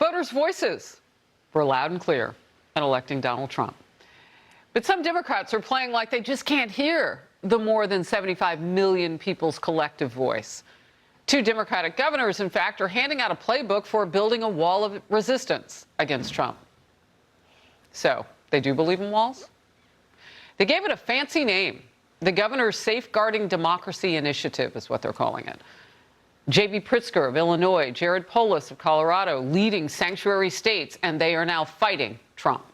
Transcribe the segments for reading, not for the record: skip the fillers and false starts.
Voters' voices were loud and clear in electing Donald Trump. But some Democrats are playing like they just can't hear the more than 75 million people's collective voice. Two Democratic governors, in fact, are handing out a playbook for building a wall of resistance against Trump. So, they do believe in walls? They gave it a fancy name. The Governor's Safeguarding Democracy Initiative is what they're calling it. J.B. Pritzker of Illinois, Jared Polis of Colorado, leading sanctuary states, and they are now fighting Trump.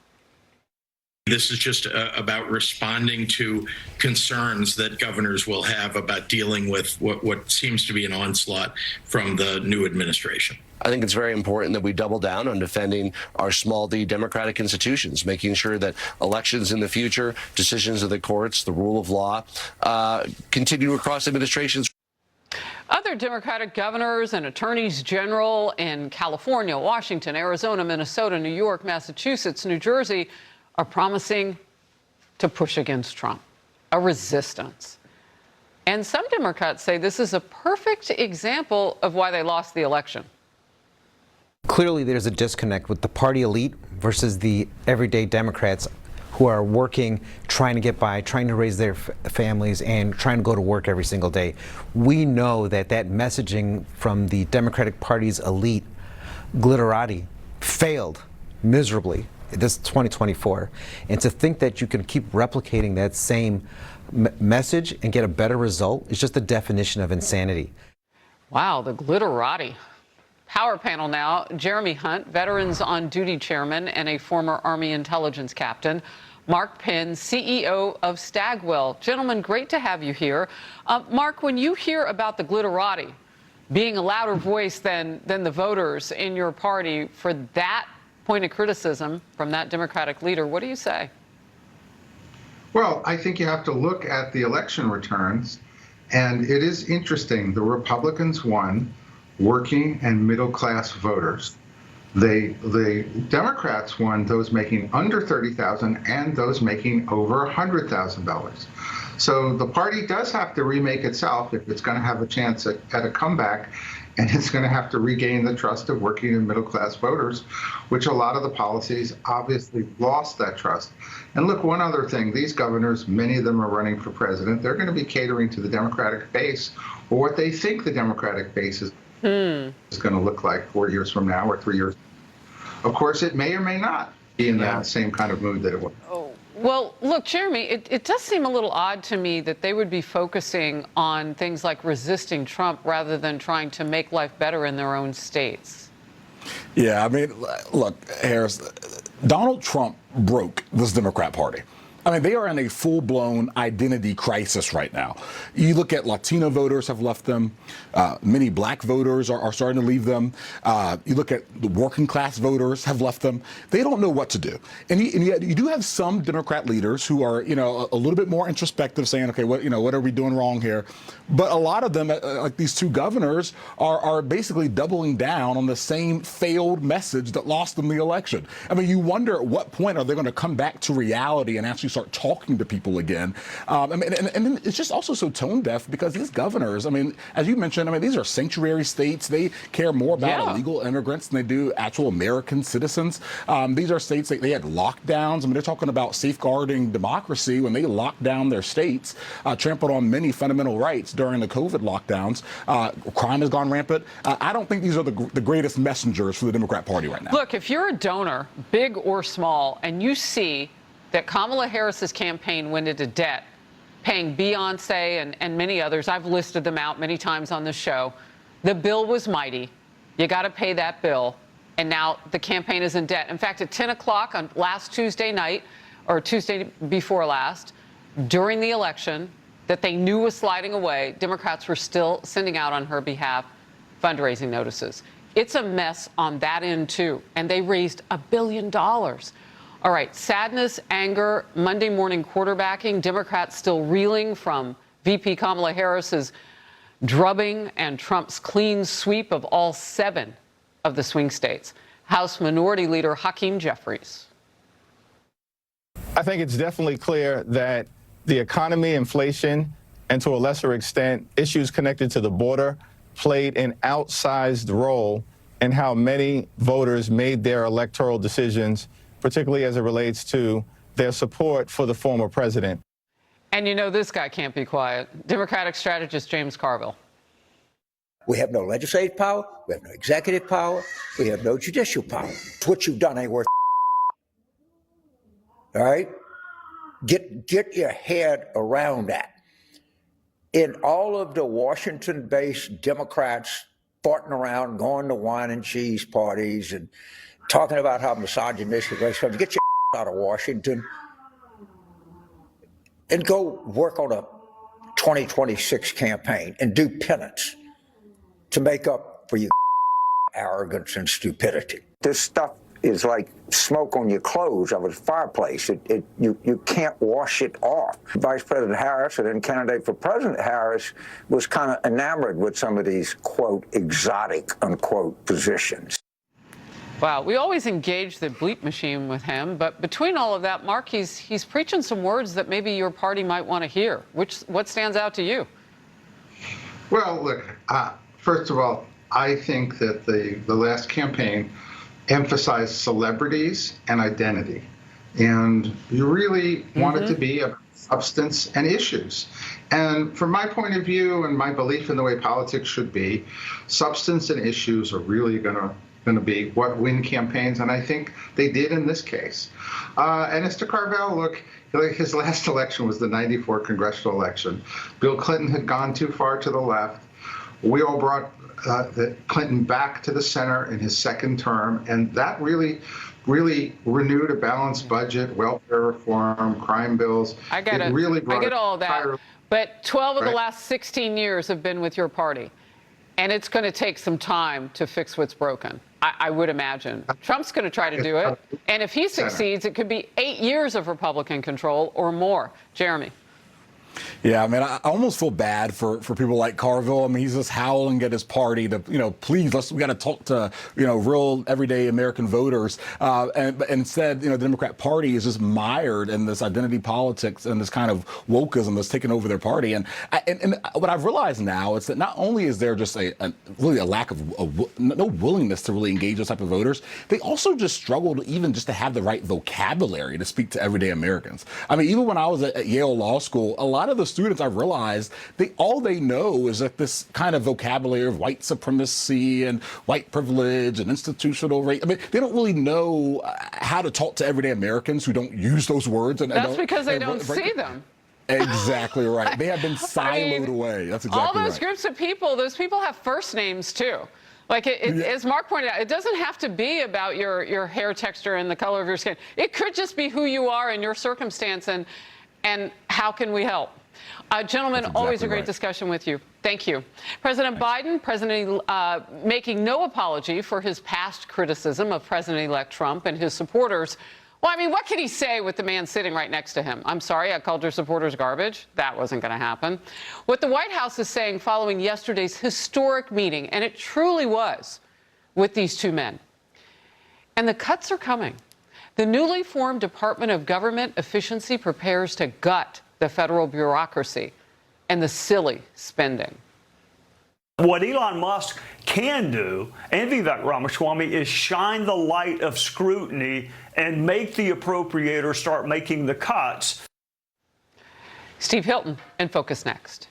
This is just about responding to concerns that governors will have about dealing with what seems to be an onslaught from the new administration. I think it's very important that we double down on defending our small d democratic institutions, making sure that elections in the future, decisions of the courts, the rule of law, continue across administrations. Other Democratic governors and attorneys general in California, Washington, Arizona, Minnesota, New York, Massachusetts, New Jersey are promising to push against Trump, a resistance. And some Democrats say this is a perfect example of why they lost the election. Clearly, there's a disconnect with the party elite versus the everyday Democrats who are working, trying to get by, trying to raise their families, and trying to go to work every single day. We know that that messaging from the Democratic Party's elite, glitterati, failed miserably this 2024. And to think that you can keep replicating that same message and get a better result is just the definition of insanity. Wow, the glitterati. Power panel now, Jeremy Hunt, Veterans on Duty chairman and a former Army intelligence captain. Mark Penn, CEO of Stagwell. Gentlemen, great to have you here. Mark, when you hear about the glitterati being a louder voice than the voters in your party for that point of criticism from that Democratic leader, what do you say? Well, I think you have to look at the election returns, and it is interesting. The Republicans won working and middle-class voters. The Democrats won those making under $30,000 and those making over $100,000. So the party does have to remake itself if it's going to have a chance at a comeback, and it's going to have to regain the trust of working and middle-class voters, which a lot of the policies obviously lost that trust. And look, one other thing, these governors, many of them are running for president. They're going to be catering to the Democratic base, or what they think the Democratic base is going to look like 4 years from now or 3 years. Of course, it may or may not be in that same kind of mood that it was. Oh, well, look, Jeremy, it does seem a little odd to me that they would be focusing on things like resisting Trump rather than trying to make life better in their own states. Yeah, I mean, look, Harris, Donald Trump broke this Democrat Party. I mean, they are in a full-blown identity crisis right now. You look at Latino voters have left them. Many black voters are starting to leave them. You look at the working-class voters have left them. They don't know what to do. And yet you do have some Democrat leaders who are, you know, a little bit more introspective, saying, okay, what are we doing wrong here? But a lot of them, like these two governors, are basically doubling down on the same failed message that lost them the election. I mean, you wonder at what point are they going to come back to reality and actually start talking to people again. I mean, and it's just also so tone deaf because these governors, I mean, as you mentioned, I mean, these are sanctuary states. They care more about illegal immigrants than they do actual American citizens. These are states that they had lockdowns. I mean, they're talking about safeguarding democracy when they locked down their states, trampled on many fundamental rights during the COVID lockdowns. Crime has gone rampant. I don't think these are the greatest messengers for the Democrat Party right now. Look, if you're a donor, big or small, and you see that Kamala Harris's campaign went into debt, paying Beyonce and many others. I've listed them out many times on the show. The bill was mighty. You got to pay that bill. And now the campaign is in debt. In fact, at 10 o'clock on last Tuesday night, or Tuesday before last, during the election that they knew was sliding away, Democrats were still sending out on her behalf fundraising notices. It's a mess on that end, too. And they raised $1 billion. All right, sadness, anger, Monday morning quarterbacking, Democrats still reeling from VP Kamala Harris's drubbing and Trump's clean sweep of all 7 of the swing states. House Minority Leader Hakeem Jeffries. I think it's definitely clear that the economy, inflation, and to a lesser extent, issues connected to the border played an outsized role and how many voters made their electoral decisions, particularly as it relates to their support for the former president. And you know this guy can't be quiet. Democratic strategist James Carville. We have no legislative power, we have no executive power, we have no judicial power. What you've done ain't worth. All right? Get your head around that. In all of the Washington-based Democrats farting around, going to wine and cheese parties and talking about how misogynistic race comes, get your out of Washington and go work on a 2026 campaign and do penance to make up for your arrogance and stupidity. This stuff is like smoke on your clothes of a fireplace. You can't wash it off. Vice President Harris, and then candidate for President Harris, was kind of enamored with some of these, quote, exotic, unquote, positions. Wow, we always engage the bleep machine with him, but between all of that, Mark, he's preaching some words that maybe your party might want to hear. What stands out to you? Well, look, first of all, I think that the last campaign emphasized celebrities and identity. And you really want it to be about substance and issues. And from my point of view and my belief in the way politics should be, substance and issues are really going to be what win campaigns, and I think they did in this case. And as to Carville, look, his last election was the '94 congressional election. Bill Clinton had gone too far to the left. We all brought Clinton back to the center in his second term, and that really renewed a balanced budget, welfare reform, crime bills. I get it. I get all that. But 12 of the Right. last 16 years have been with your party, and it's going to take some time to fix what's broken. I would imagine. Trump's going to try to do it, and if he succeeds, it could be 8 years of Republican control or more. Jeremy. Yeah, I mean, I almost feel bad for people like Carville. I mean, he's just howling at his party to, please, we got to talk to, real everyday American voters. But instead, the Democrat Party is just mired in this identity politics and this kind of wokeism that's taken over their party. And what I've realized now is that not only is there just really a lack of no willingness to really engage those type of voters, they also just struggle to even just to have the right vocabulary to speak to everyday Americans. I mean, even when I was at Yale Law School, a lot of the students, I've realized, all they know is that this kind of vocabulary of white supremacy and white privilege and institutional race. I mean, they don't really know how to talk to everyday Americans who don't use those words. That's because they don't see them. Exactly right. They have been siloed away. That's exactly right. All those groups of people, those people have first names too. Like, as Mark pointed out, it doesn't have to be about your hair texture and the color of your skin. It could just be who you are in your circumstance and how can we help? Gentlemen, always a great discussion with you. Thank you. President Biden, making no apology for his past criticism of President-elect Trump and his supporters. Well, I mean, what can he say with the man sitting right next to him? I'm sorry, I called your supporters garbage. That wasn't going to happen. What the White House is saying following yesterday's historic meeting, and it truly was, with these two men. And the cuts are coming. The newly formed Department of Government Efficiency prepares to gut the federal bureaucracy and the silly spending. What Elon Musk can do, and Vivek Ramaswamy, is shine the light of scrutiny and make the appropriators start making the cuts. Steve Hilton in Focus next.